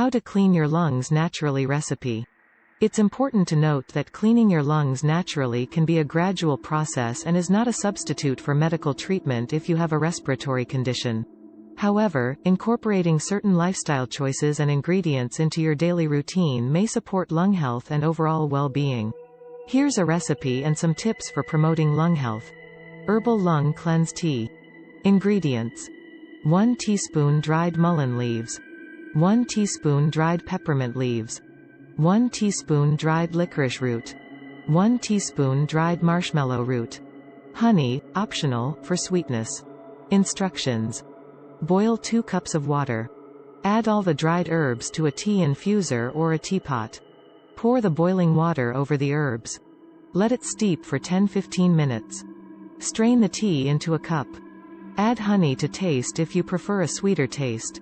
How to clean your lungs naturally recipe. It's important to note that cleaning your lungs naturally can be a gradual process and is not a substitute for medical treatment if you have a respiratory condition. However, incorporating certain lifestyle choices and ingredients into your daily routine may support lung health and overall well-being. Here's a recipe and some tips for promoting lung health. Herbal Lung Cleanse Tea. Ingredients: 1 teaspoon dried mullein leaves, 1 teaspoon dried peppermint leaves, 1 teaspoon dried licorice root, 1 teaspoon dried marshmallow root. Honey, optional, for sweetness. Instructions: boil 2 cups of water. Add all the dried herbs to a tea infuser or a teapot. Pour the boiling water over the herbs. Let it steep for 10–15 minutes. Strain the tea into a cup. Add honey to taste if you prefer a sweeter taste.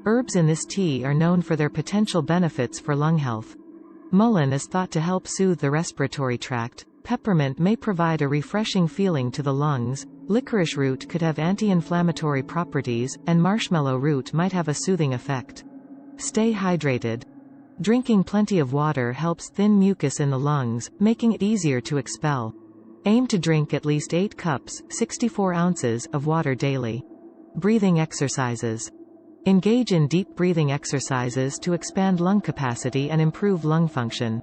Herbs in this tea are known for their potential benefits for lung health. Mullein is thought to help soothe the respiratory tract. Peppermint may provide a refreshing feeling to the lungs. Licorice root could have anti-inflammatory properties, and marshmallow root might have a soothing effect. Stay hydrated. Drinking plenty of water helps thin mucus in the lungs, making it easier to expel. Aim to drink at least 8 cups, 64 ounces, of water daily. Breathing exercises. Engage in deep breathing exercises to expand lung capacity and improve lung function.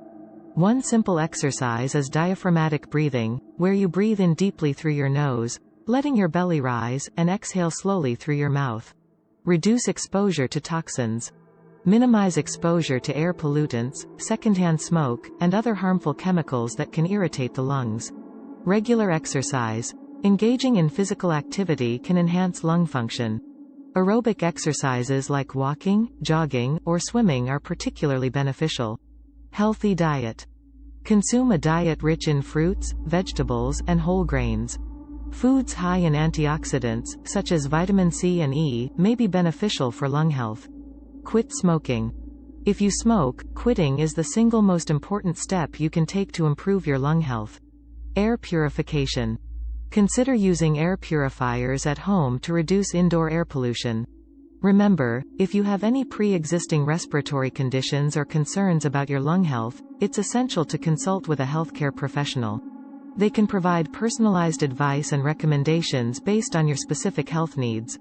One simple exercise is diaphragmatic breathing, where you breathe in deeply through your nose, letting your belly rise, and exhale slowly through your mouth. Reduce exposure to toxins. Minimize exposure to air pollutants, secondhand smoke, and other harmful chemicals that can irritate the lungs. Regular exercise. Engaging in physical activity can enhance lung function. Aerobic exercises like walking, jogging, or swimming are particularly beneficial. Healthy diet. Consume a diet rich in fruits, vegetables, and whole grains. Foods high in antioxidants, such as vitamin C and E, may be beneficial for lung health. Quit smoking. If you smoke, quitting is the single most important step you can take to improve your lung health. Air purification. Consider using air purifiers at home to reduce indoor air pollution. Remember, if you have any pre-existing respiratory conditions or concerns about your lung health, it's essential to consult with a healthcare professional. They can provide personalized advice and recommendations based on your specific health needs.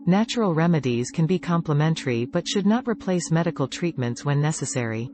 Natural remedies can be complementary but should not replace medical treatments when necessary.